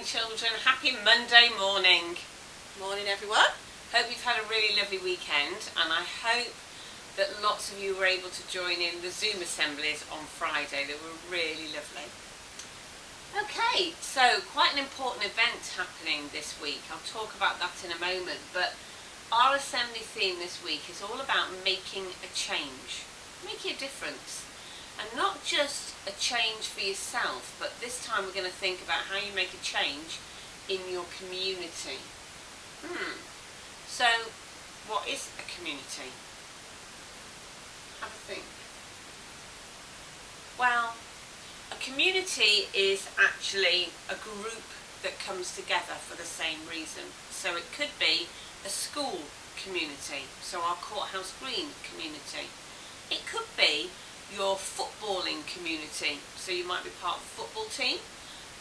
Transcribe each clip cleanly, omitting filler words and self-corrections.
morning, children. Happy Monday morning. Morning, everyone. Hope you've had a really lovely weekend, and I hope that lots of you were able to join in the Zoom assemblies on Friday. They were really lovely. Okay, so quite an important event happening this week. I'll talk about that in a moment, but our assembly theme this week is all about making a change, making a difference. And not just a change for yourself, but this time we're going to think about how you make a change in your community. So, what is a community? Have a think. Well, a community is actually a group that comes together for the same reason. So it could be a school community, so our Courthouse Green community. It could be your footballing community, so you might be part of a football team,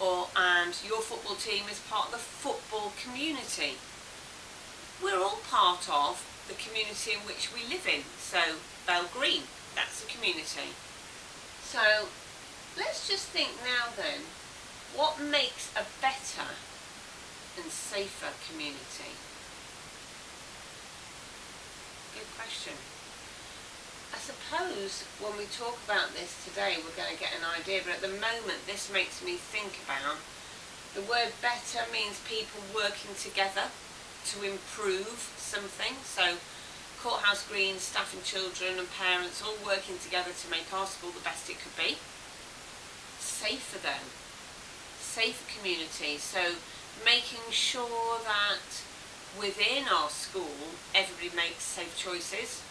and your football team is part of the football community. We're all part of the community in which we live in, so Bell Green, that's a community. So let's just think now then, what makes a better and safer community? Good question. I suppose when we talk about this today we're going to get an idea, but at the moment this makes me think about the word better means people working together to improve something. So Courthouse Green, staff and children and parents all working together to make our school the best it could be. Safer then, safer community, so making sure that within our school everybody makes safe choices,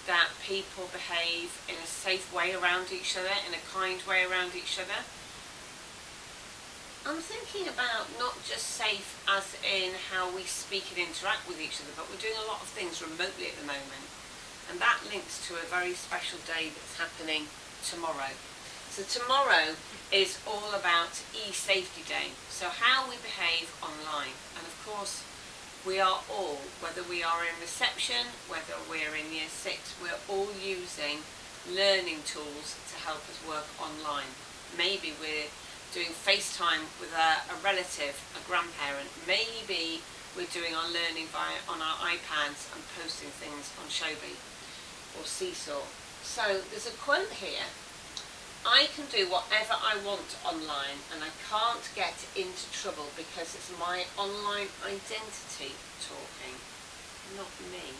that people behave in a safe way around each other, in a kind way around each other. I'm thinking about not just safe as in how we speak and interact with each other, but we're doing a lot of things remotely at the moment, and that links to a very special day that's happening tomorrow. So tomorrow is all about e-safety day, so how we behave online. And of course we are all, whether we are in reception, whether we're in year 6, we're all using learning tools to help us work online. Maybe we're doing FaceTime with a relative, a grandparent. Maybe we're doing our learning on our iPads and posting things on Shobi or Seesaw. So there's a quote here: I can do whatever I want online and I can't get into trouble because it's my online identity talking, not me.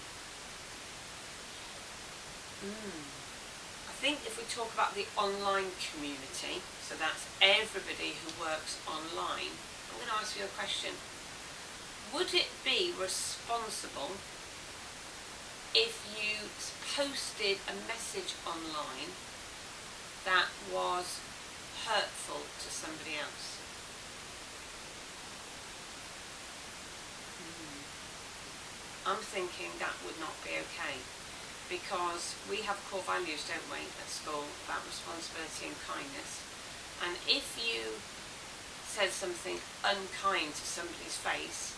I think if we talk about the online community, so that's everybody who works online, I'm going to ask you a question. Would it be responsible if you posted a message online that was hurtful to somebody else? I'm thinking that would not be okay, because we have core values, don't we, at school, about responsibility and kindness. And if you said something unkind to somebody's face,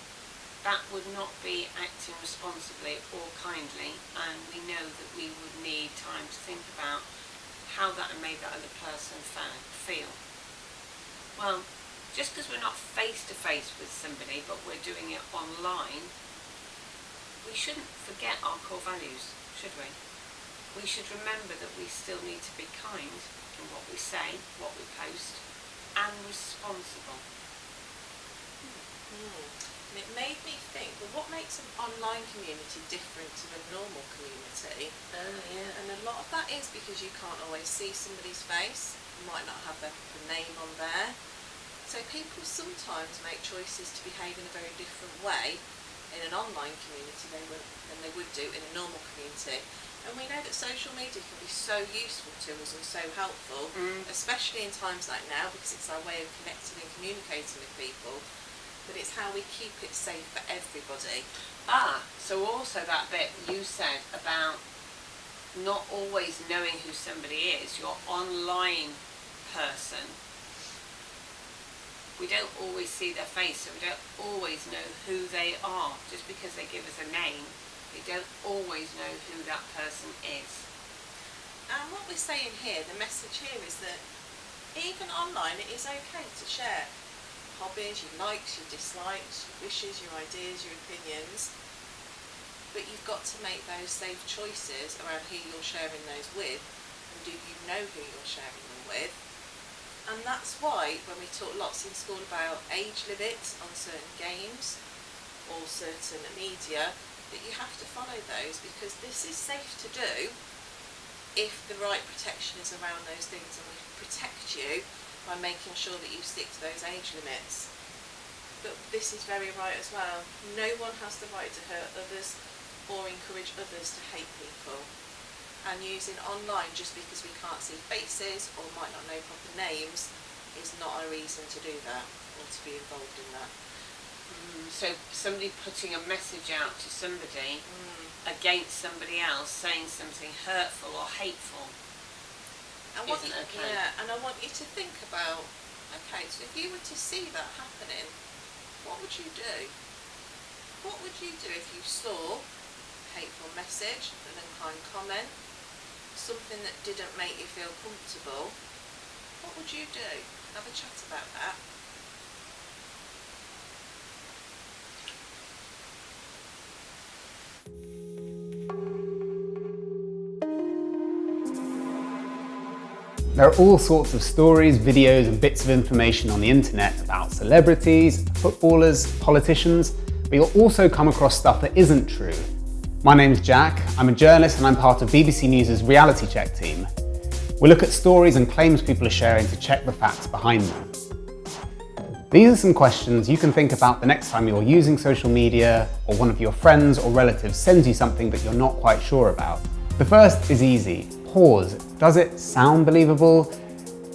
that would not be acting responsibly or kindly, and we know that we would need time to think about how that made that other person feel. Well, just because we're not face to face with somebody but we're doing it online, we shouldn't forget our core values, should we? We should remember that we still need to be kind in what we say, what we post, and responsible. And it made me think, well, what makes an online community different to the normal community? And a lot of that is because you can't always see somebody's face, you might not have their name on there. So people sometimes make choices to behave in a very different way in an online community than they would do in a normal community. And we know that social media can be so useful to us and so helpful, especially in times like now, because it's our way of connecting and communicating with people. But it's how we keep it safe for everybody. So also that bit you said about not always knowing who somebody is, your online person. We don't always see their face, so we don't always know who they are. Just because they give us a name, we don't always know who that person is. And what we're saying here, the message here is that even online it is okay to share hobbies, your likes, your dislikes, your wishes, your ideas, your opinions. But you've got to make those safe choices around who you're sharing those with, and do you know who you're sharing them with? And that's why when we talk lots in school about age limits on certain games or certain media, that you have to follow those, because this is safe to do if the right protection is around those things, and we protect you by making sure that you stick to those age limits. But this is very right as well. No one has the right to hurt others or encourage others to hate people. And using online just because we can't see faces or might not know proper names is not a reason to do that or to be involved in that. So somebody putting a message out to somebody against somebody else, saying something hurtful or hateful, isn't okay. Yeah, and I want you to think about, okay, so if you were to see that happening, what would you do? What would you do if you saw a hateful message, an unkind comment, something that didn't make you feel comfortable? What would you do? Have a chat about that. There are all sorts of stories, videos and bits of information on the internet about celebrities, footballers, politicians, but you'll also come across stuff that isn't true. My name's Jack, I'm a journalist and I'm part of BBC News' reality check team. We look at stories and claims people are sharing to check the facts behind them. These are some questions you can think about the next time you're using social media or one of your friends or relatives sends you something that you're not quite sure about. The first is easy. Pause. Does it sound believable?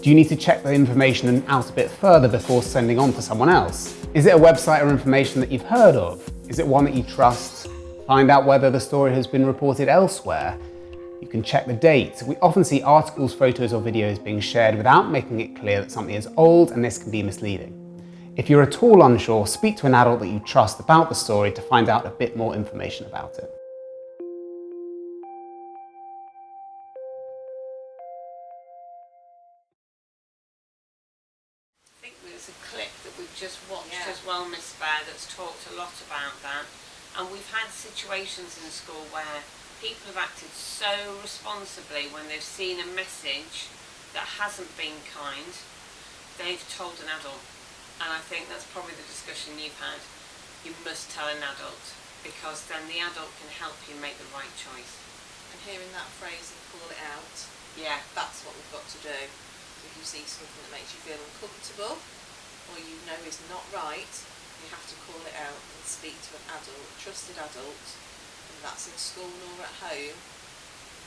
Do you need to check the information out a bit further before sending on to someone else? Is it a website or information that you've heard of? Is it one that you trust? Find out whether the story has been reported elsewhere. You can check the date. We often see articles, photos or videos being shared without making it clear that something is old, and this can be misleading. If you're at all unsure, speak to an adult that you trust about the story to find out a bit more information about it. I think there's a clip that we've just watched as well, Miss Bear, that's talked a lot about that. And we've had situations in school where people have acted so responsibly when they've seen a message that hasn't been kind, they've told an adult. And I think that's probably the discussion you've had. You must tell an adult, because then the adult can help you make the right choice. And hearing that phrase and call it out, that's what we've got to do. If you see something that makes you feel uncomfortable or you know is not right, you have to call it out and speak to an adult, a trusted adult, and that's in school or at home,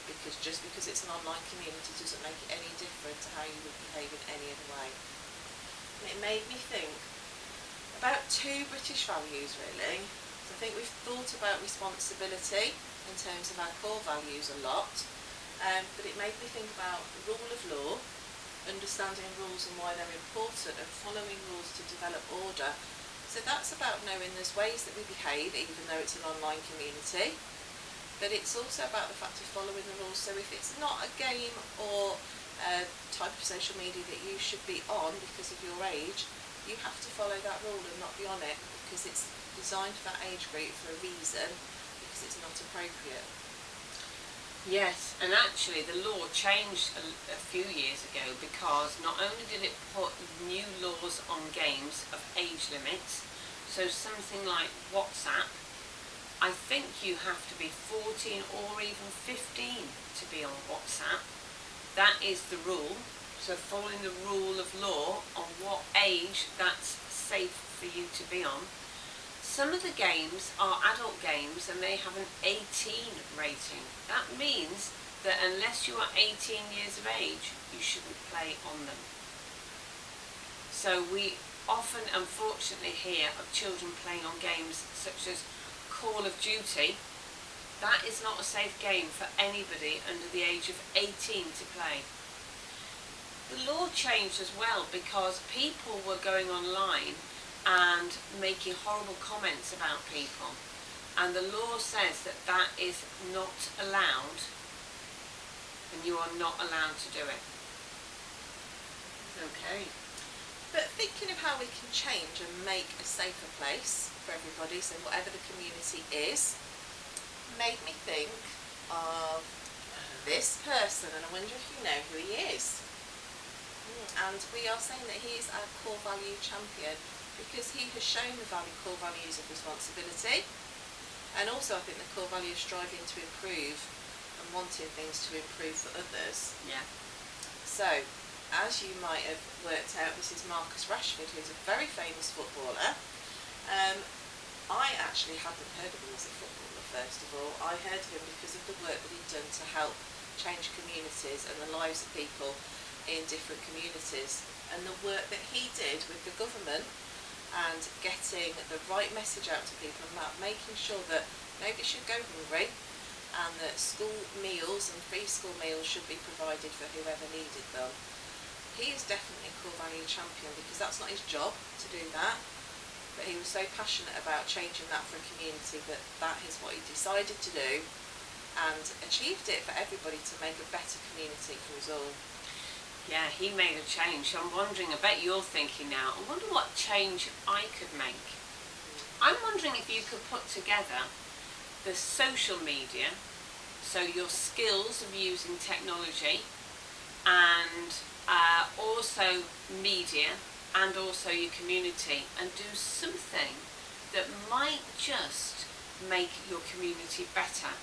because just because it's an online community doesn't make it any different to how you would behave in any other way. And it made me think about two British values really. So I think we've thought about responsibility in terms of our core values a lot, but it made me think about the rule of law, understanding rules and why they're important, and following rules to develop order. So that's about knowing there's ways that we behave even though it's an online community, but it's also about the fact of following the rules. So if it's not a game or a type of social media that you should be on because of your age, you have to follow that rule and not be on it, because it's designed for that age group for a reason, because it's not appropriate. Yes, and actually the law changed a few years ago, because not only did it put new laws on games of age limits, so something like WhatsApp, I think you have to be 14 or even 15 to be on WhatsApp. That is the rule, so following the rule of law on what age that's safe for you to be on. Some of the games are adult games and they have an 18 rating. That means that unless you are 18 years of age, you shouldn't play on them. So we often, unfortunately, hear of children playing on games such as Call of Duty. That is not a safe game for anybody under the age of 18 to play. The law changed as well because people were going online and making horrible comments about people, and the law says that that is not allowed, and you are not allowed to do it. Okay. But thinking of how we can change and make a safer place for everybody, so whatever the community is, made me think of this person, and I wonder if you know who he is. And we are saying that he is our core value champion because he has shown the core values of responsibility, and also I think the core value of striving to improve and wanting things to improve for others. Yeah. So, as you might have worked out, this is Marcus Rashford, who's a very famous footballer. I actually hadn't heard of him as a footballer, first of all. I heard of him because of the work that he'd done to help change communities and the lives of people in different communities. And the work that he did with the government and getting the right message out to people about making sure that nobody should go hungry and that school meals and free school meals should be provided for whoever needed them. He is definitely a core value champion because that's not his job to do that, but he was so passionate about changing that for a community that that is what he decided to do and achieved it for everybody to make a better community for us all. Yeah, he made a change. I'm wondering, I bet you're thinking now, I wonder what change I could make. I'm wondering if you could put together the social media, so your skills of using technology, and also media, and also your community, and do something that might just make your community better.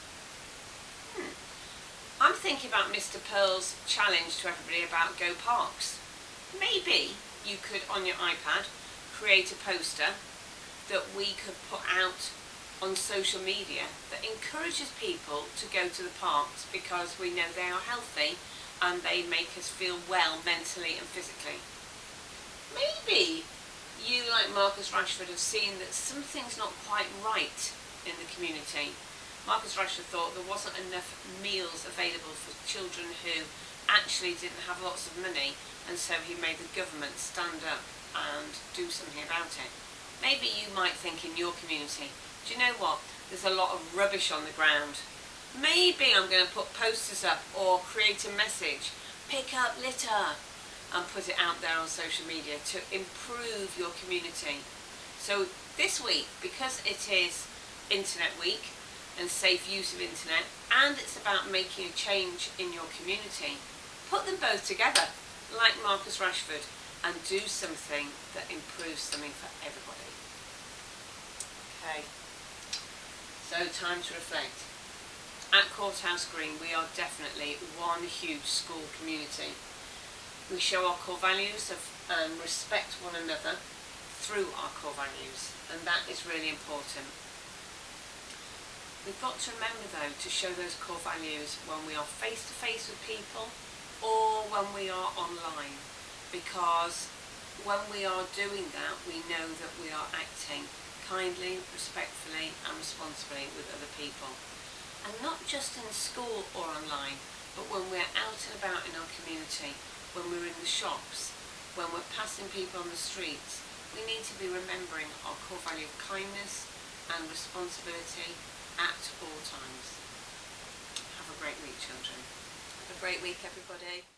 I'm thinking about Mr. Pearl's challenge to everybody about Go Parks. Maybe you could, on your iPad, create a poster that we could put out on social media that encourages people to go to the parks because we know they are healthy and they make us feel well mentally and physically. Maybe you, like Marcus Rashford, have seen that something's not quite right in the community. Marcus Rashford thought there wasn't enough meals available for children who actually didn't have lots of money, and so he made the government stand up and do something about it. Maybe you might think in your community, do you know what, there's a lot of rubbish on the ground. Maybe I'm going to put posters up or create a message, pick up litter, and put it out there on social media to improve your community. So this week, because it is Internet Week and safe use of internet, and it's about making a change in your community, put them both together, like Marcus Rashford, and do something that improves something for everybody. Okay, so time to reflect. At Courthouse Green, we are definitely one huge school community. We show our core values of respect one another through our core values, and that is really important. We've got to remember though to show those core values when we are face to face with people or when we are online, because when we are doing that we know that we are acting kindly, respectfully and responsibly with other people. And not just in school or online, but when we're out and about in our community, when we're in the shops, when we're passing people on the streets, we need to be remembering our core value of kindness and responsibility at all times. Have a great week, children. Have a great week, everybody.